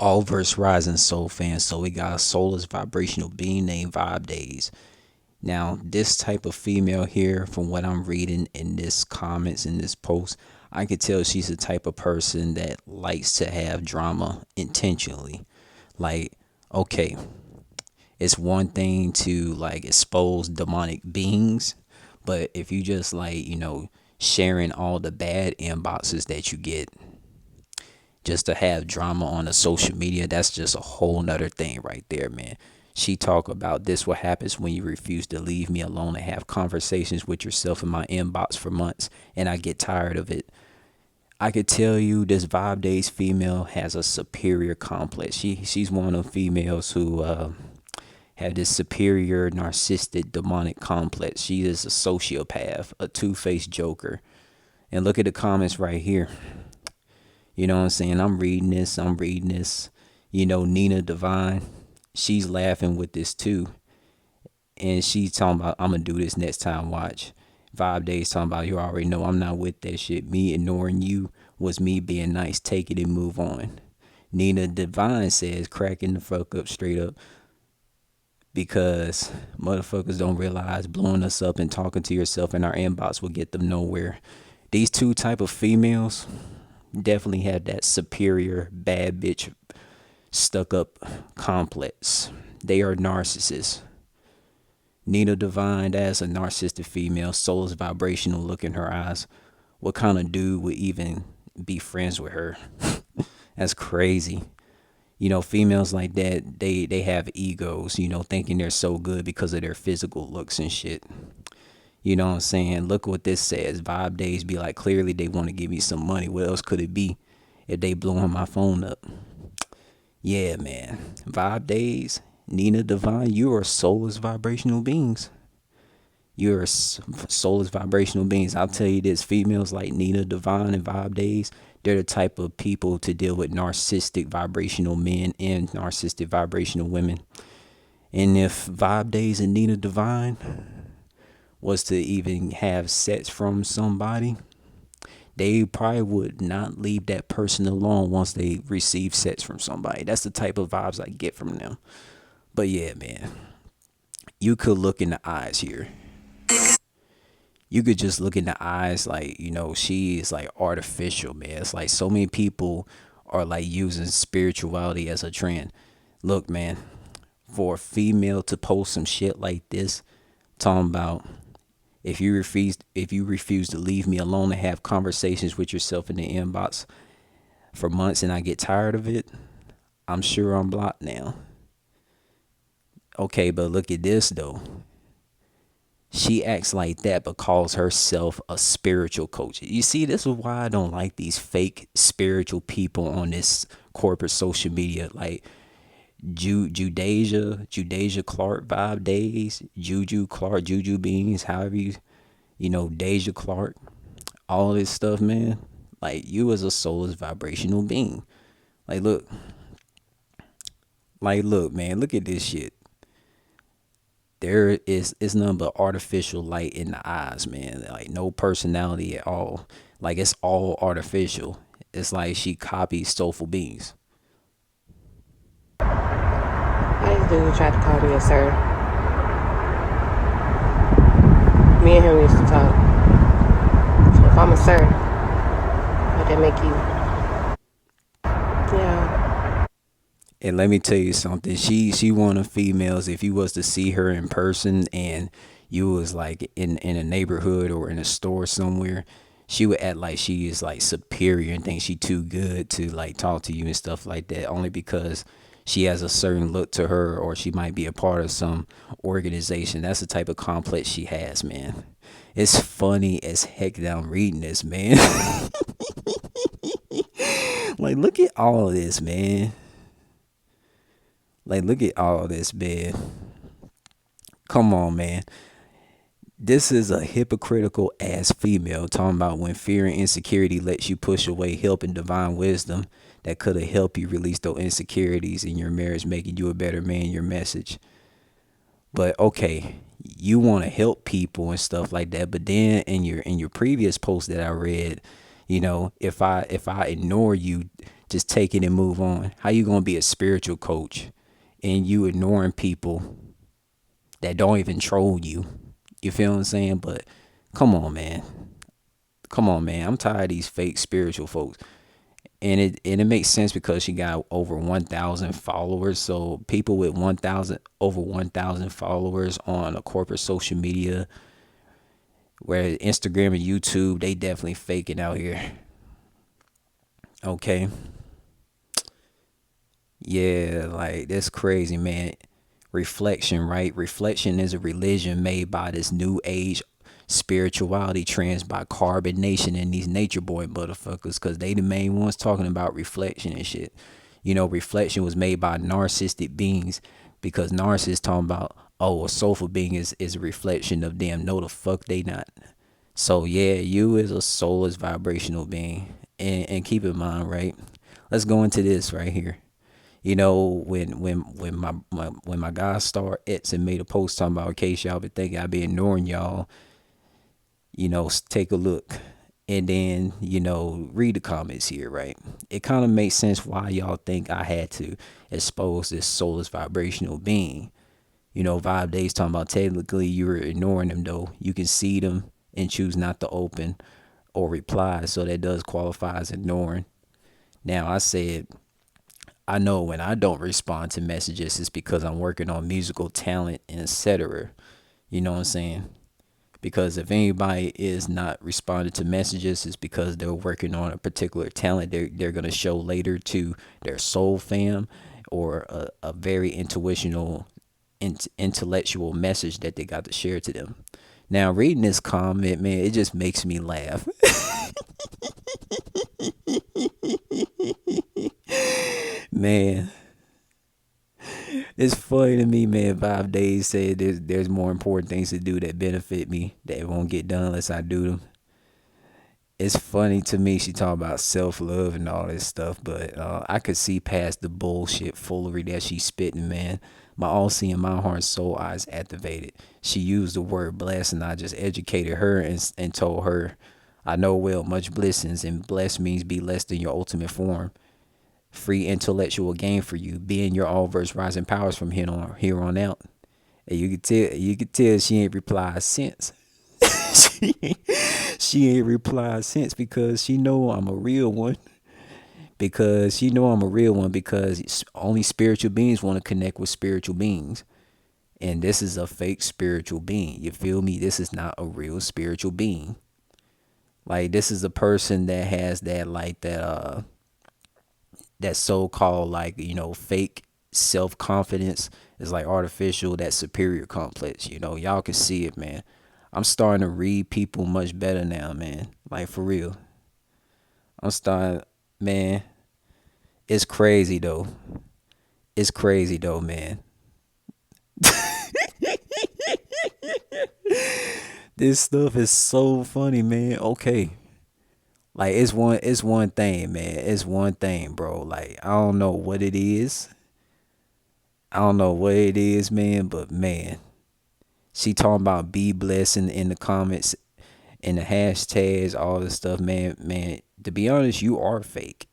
All verse rising soul fans. So we got a soulless vibrational being named Vibe Days. Now, this type of female here, from what I'm reading in this comments in this post, I could tell she's the type of person that likes to have drama intentionally. Like, okay, it's one thing to like expose demonic beings, but if you just like, sharing all the bad inboxes that you get just to have drama on the social media, that's just a whole nother thing right there, man. She talk about this what happens when you refuse to leave me alone and have conversations with yourself in my inbox for months and I get tired of it. I could tell you this Vibe Days female has a superior complex. She's one of the females who have this superior narcissistic demonic complex. She is a sociopath, a two-faced joker. And look at the comments right here. You know what I'm saying? I'm reading this. Nina Divine, she's laughing with this too. And she's talking about, I'm going to do this next time, watch. Vibe Days talking about, you already know I'm not with that shit. Me ignoring you was me being nice. Take it and move on. Nina Divine says, cracking the fuck up straight up. Because motherfuckers don't realize blowing us up and talking to yourself in our inbox will get them nowhere. These two type of females definitely have that superior bad bitch stuck up complex. They are narcissists. Nina Divine, that's a narcissistic female, soulless vibrational look in her eyes. What kind of dude would even be friends with her? That's crazy. Females like that, they have egos, thinking they're so good because of their physical looks and shit. You know what I'm saying? Look what this says. Vibe Days be like, clearly they want to give me some money. What else could it be if they blowing my phone up? Yeah, man. Vibe Days, Nina Divine, you are soulless vibrational beings. You're soulless vibrational beings. I'll tell you this, females like Nina Divine and Vibe Days, they're the type of people to deal with narcissistic vibrational men and narcissistic vibrational women. And if Vibe Days and Nina Divine was to even have sex from somebody, they probably would not leave that person alone once they receive sex from somebody. That's the type of vibes I get from them. But yeah, man, you could look in the eyes here. You could just look in the eyes like, she is like artificial, man. It's like so many people are like using spirituality as a trend. Look, man, for a female to post some shit like this, talking about if you refuse to leave me alone and have conversations with yourself in the inbox for months and I get tired of it, I'm sure I'm blocked now. Okay, but look at this though. She acts like that but calls herself a spiritual coach. You see, this is why I don't like these fake spiritual people on this corporate social media. Like judejah Clark Vibe Days, Juju Clark, Juju Beans, however Deja Clark, all this stuff, man. Like, you as a soulless vibrational being. Look, man, look at this shit. It's nothing but artificial light in the eyes, man. Like, no personality at all. Like, it's all artificial. It's like she copies soulful beings. This dude tried to call me a sir. Me and him used to talk. So if I'm a sir, what that make you? Yeah. And let me tell you something. She one of females. If you was to see her in person and you was like in a neighborhood or in a store somewhere, she would act like she is like superior and think she too good to like talk to you and stuff like that. Only because she has a certain look to her, or she might be a part of some organization. That's the type of complex she has, man. It's funny as heck that I'm reading this, man. Like, look at all of this, man. Like, look at all this, man. Come on, man. This is a hypocritical ass female talking about when fear and insecurity lets you push away help and divine wisdom that could have helped you release those insecurities in your marriage, making you a better man, your message. But okay, you want to help people and stuff like that, but then in your previous post that I read, if I ignore you, just take it and move on. How you gonna be a spiritual coach and you ignoring people that don't even troll you? You feel what I'm saying? But come on, man. Come on, man. I'm tired of these fake spiritual folks. And it makes sense because she got over 1,000 followers. So people with 1,000 over 1,000 followers on a corporate social media, where Instagram and YouTube, they definitely faking out here. Okay, yeah, like that's crazy, man. Reflection, right? Reflection is a religion made by this new age spirituality trends by Carbon Nation and these nature boy motherfuckers, because they the main ones talking about reflection and shit. You know, reflection was made by narcissistic beings, because narcissists talking about, oh, a soulful being is a reflection of them. No, the fuck they not. So yeah, you is a soulless vibrational being. And keep in mind, right? Let's go into this right here. You know, when my guys star Ets and made a post talking about, in case y'all been thinking I be ignoring y'all, take a look and then, read the comments here, right? It kind of makes sense why y'all think I had to expose this soulless vibrational being. Vibe Days talking about, technically you're ignoring them though. You can see them and choose not to open or reply, so that does qualify as ignoring. Now I said, I know when I don't respond to messages, it's because I'm working on musical talent and etc. You know what I'm saying? Because if anybody is not responding to messages, it's because they're working on a particular talent they're going to show later to their soul fam, or a very intellectual message that they got to share to them. Now, reading this comment, man, it just makes me laugh. Man, it's funny to me, man. 5 days said there's more important things to do that benefit me that won't get done unless I do them. It's funny to me she talk about self-love and all this stuff, but I could see past the bullshit foolery that she's spitting, man. My all-seeing, my heart and soul eyes activated. She used the word blessed, and I just educated her and told her, I know well much blessings, and blessed means be less than your ultimate form. Free intellectual gain for you, being your all verse rising powers from here on out. And you could tell she ain't replied since. she, she ain't replied since, because she know I'm a real one. Because she know I'm a real one, because only spiritual beings want to connect with spiritual beings. And this is a fake spiritual being. You feel me? This is not a real spiritual being. Like, this is a person that has that, like, that so-called, like, fake self-confidence. Is like artificial, that superior complex. Y'all can see it, man. I'm starting to read people much better now, man. Like, for real. I'm starting, man. It's crazy though. It's crazy though, man. This stuff is so funny, man. Okay. Like, it's one thing, man. It's one thing, bro. Like, I don't know what it is. I don't know what it is, man, but man, she talking about be blessed in the comments, in the hashtags, all this stuff, man. Man, to be honest, you are fake.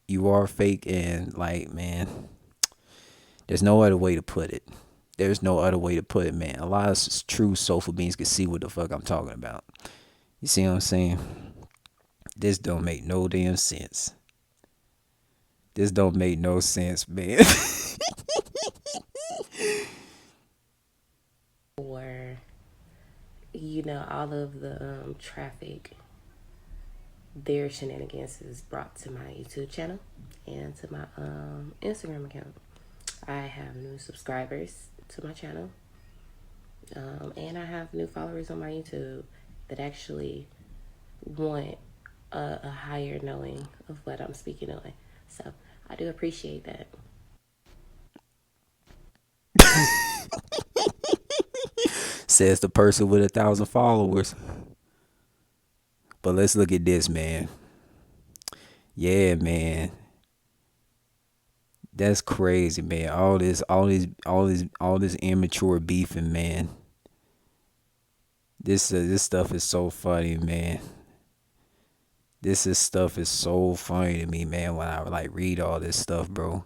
You are fake, and like, man, there's no other way to put it. There's no other way to put it, man. A lot of true soulful beings can see what the fuck I'm talking about. You see what I'm saying? This don't make no damn sense. This don't make no sense, man. Or, all of the traffic, their shenanigans is brought to my YouTube channel and to my Instagram account. I have new subscribers to my channel, and I have new followers on my YouTube that actually want a higher knowing of what I'm speaking on. So I do appreciate that. Says the person with 1,000 followers. But let's look at this, man. Yeah, man. That's crazy, man. All this immature beefing, man. This stuff is so funny, man. This is stuff is so funny to me, man. When I like read all this stuff, bro,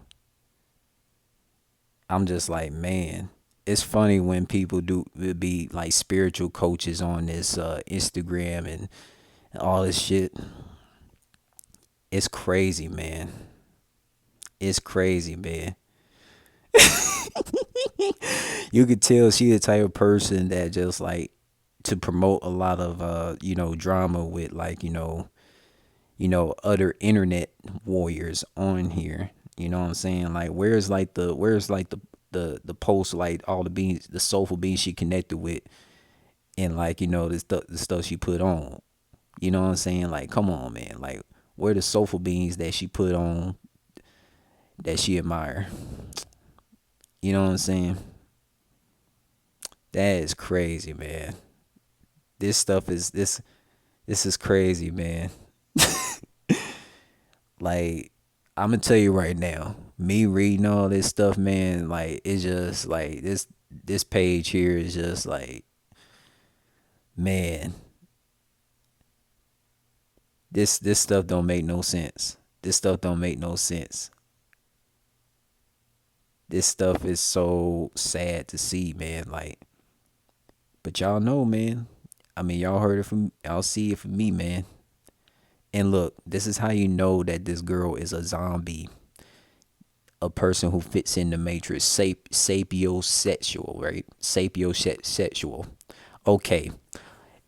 I'm just like, man. It's funny when people do be like spiritual coaches on this Instagram and all this shit. It's crazy, man. It's crazy, man. You could tell she the type of person that just like to promote a lot of drama with like other internet warriors on here. You know what I'm saying? Like where's like the post, like all the beings, the soulful beings she connected with, and like the stuff she put on. You know what I'm saying? Like come on, man. Like where the soulful beings that she put on that she admire. You know what I'm saying? That is crazy, man. This stuff is this is crazy, man. Like I'm gonna tell you right now, me reading all this stuff, man, like it's just like this page here is just like, man, this stuff don't make no sense. This stuff don't make no sense. This stuff is so sad to see, man. Like, but y'all know, man. I mean, y'all heard it from, y'all see it from me, man. And look, this is how you know that this girl is a zombie, a person who fits in the matrix, sapiosexual, right? Sapiosexual. Okay,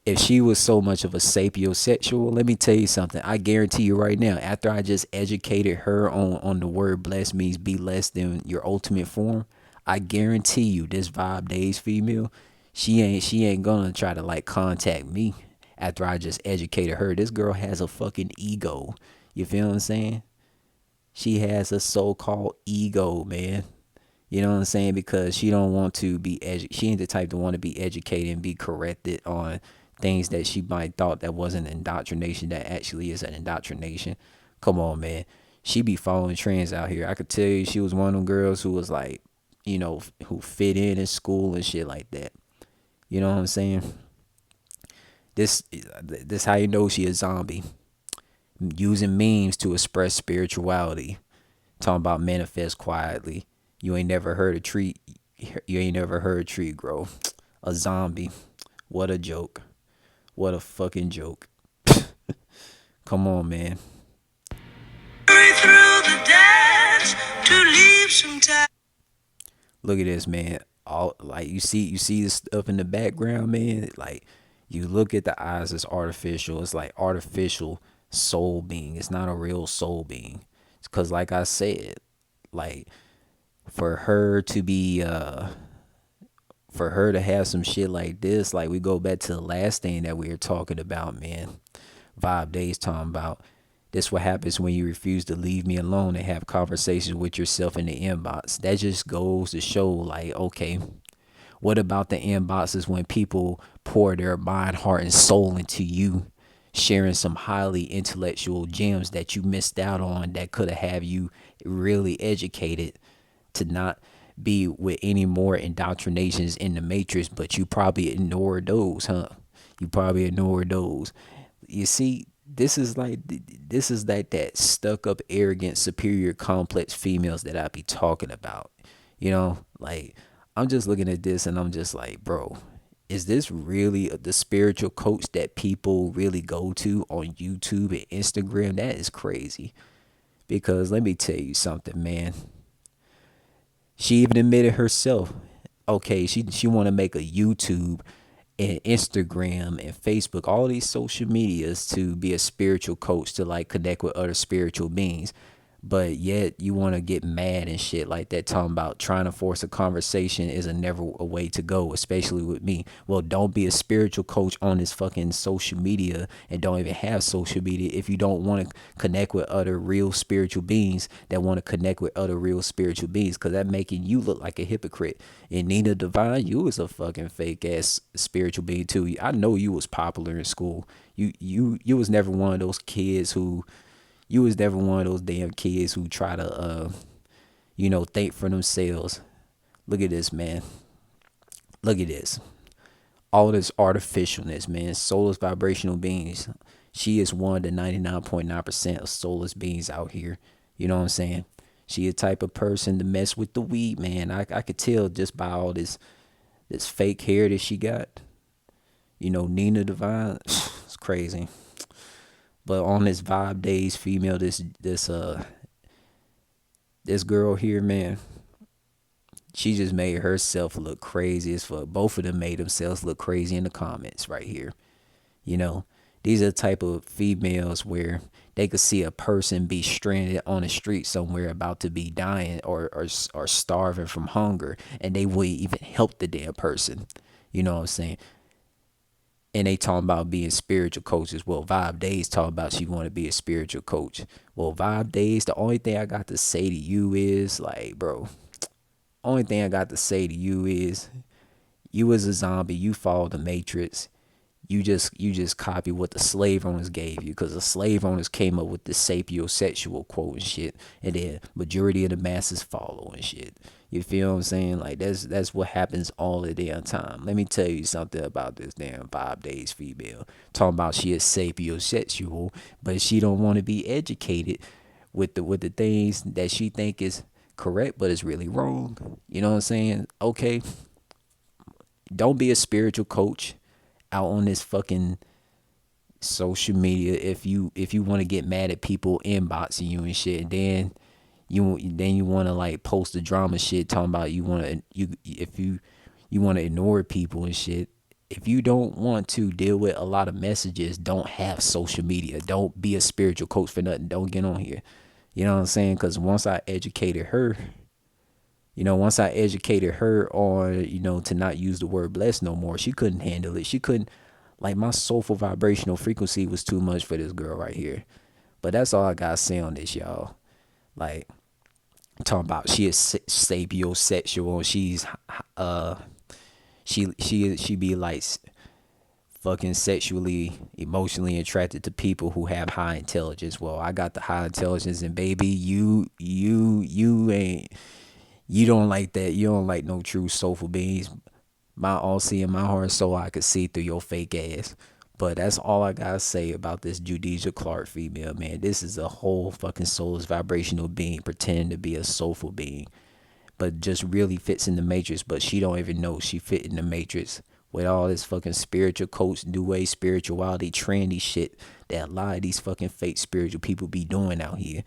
if she was so much of a sapiosexual, let me tell you something. I guarantee you right now, after I just educated her on the word blessed means be less than your ultimate form, I guarantee you this Vibe Days female, she ain't gonna try to like contact me after I just educated her. This girl has a fucking ego. You feel what I'm saying? She has a so-called ego, man. You know what I'm saying? Because she don't want to be she ain't the type to want to be educated and be corrected on things that she might thought that wasn't indoctrination that actually is an indoctrination. Come on, man. She be following trends out here. I could tell you she was one of them girls who was like, who fit in school and shit like that. You know what I'm saying? This how you know she a zombie. Using memes to express spirituality. Talking about manifest quietly. You ain't never heard a tree. You ain't never heard a tree grow. A zombie. What a joke. What a fucking joke. Come on, man. Look at this, man. All like you see this stuff in the background, man. Like you look at the eyes, it's artificial. It's like artificial soul being. It's not a real soul being. It's cause like I said, like for her to be for her to have some shit like this, like we go back to the last thing that we were talking about, man. Vibe Days talking about this what happens when you refuse to leave me alone and have conversations with yourself in the inbox. That just goes to show like, okay, what about the inboxes when people pour their mind, heart, and soul into you, sharing some highly intellectual gems that you missed out on that could have you really educated to not be with any more indoctrinations in the matrix, but you probably ignored those, huh? You probably ignored those. You see, this is like that stuck up, arrogant, superior, complex females that I be talking about. Like I'm just looking at this and I'm just like, bro, is this really the spiritual coach that people really go to on YouTube and Instagram? That is crazy. Because let me tell you something, man. She even admitted herself. Okay, she want to make a YouTube and Instagram and Facebook, all these social medias to be a spiritual coach to like connect with other spiritual beings. But yet you want to get mad and shit like that, talking about trying to force a conversation is a never a way to go, especially with me. Well, don't be a spiritual coach on this fucking social media and don't even have social media if you don't want to connect with other real spiritual beings that want to connect with other real spiritual beings, because that making you look like a hypocrite. And Nina Divine, you was a fucking fake ass spiritual being too. I know you was popular in school. You was never one of those kids who you was never one of those damn kids who try to think for themselves. Look at this, man. Look at this. All this artificialness, man. Soulless vibrational beings. She is one of the 99.9% of soulless beings out here. You know what I'm saying? She a type of person to mess with the weed, man. I could tell just by all this fake hair that she got. You know, Nina Divine, it's crazy. But on this Vibe Days female, this girl here, man, she just made herself look crazy as fuck. Both of them made themselves look crazy in the comments right here. You know, these are the type of females where they could see a person be stranded on the street somewhere about to be dying or starving from hunger, and they wouldn't even help the damn person. You know what I'm saying? And they talking about being spiritual coaches. Well, Vibe Days talking about she want to be a spiritual coach. Well, Vibe Days, the only thing I got to say to you is like, bro, only thing I got to say to you is you as a zombie, you follow the matrix. You just copy what the slave owners gave you, because the slave owners came up with the sapiosexual quote and shit, and then majority of the masses follow and shit. You feel what I'm saying? Like that's what happens all the damn time. Let me tell you something about this damn 5 days female. Talking about she is sapiosexual, but she don't want to be educated with the things that she think is correct, but it's really wrong. You know what I'm saying? Okay, don't be a spiritual coach out on this fucking social media if you want to get mad at people inboxing you and shit. And then you want to like post the drama shit talking about you want to you want to ignore people and shit. If you don't want to deal with a lot of messages, don't have social media. Don't be a spiritual coach for nothing. Don't get on here. You know what I'm saying? Because once I educated her on, to not use the word blessed no more, she couldn't handle it. She couldn't, like, my soulful vibrational frequency was too much for this girl right here. But that's all I got to say on this, y'all. Like, talking about she is sapiosexual. She be like fucking sexually, emotionally attracted to people who have high intelligence. Well, I got the high intelligence, and baby, you ain't. You don't like that. You don't like no true soulful beings. My all seeing, my heart and soul, I could see through your fake ass. But that's all I gotta say about this Judejah Clark female, man. This is a whole fucking soulless vibrational being pretending to be a soulful being, but just really fits in the matrix. But she don't even know she fit in the matrix with all this fucking spiritual coach, new age spirituality, trendy shit that a lot of these fucking fake spiritual people be doing out here.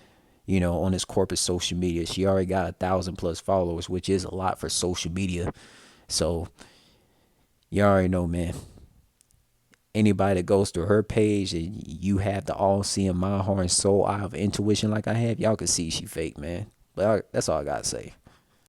On this corporate social media. She already got 1,000+ followers, which is a lot for social media. So you already know, man. Anybody that goes through her page and you have the all seeing, my heart and soul eye of intuition like I have, y'all can see she fake, man. But that's all I gotta say.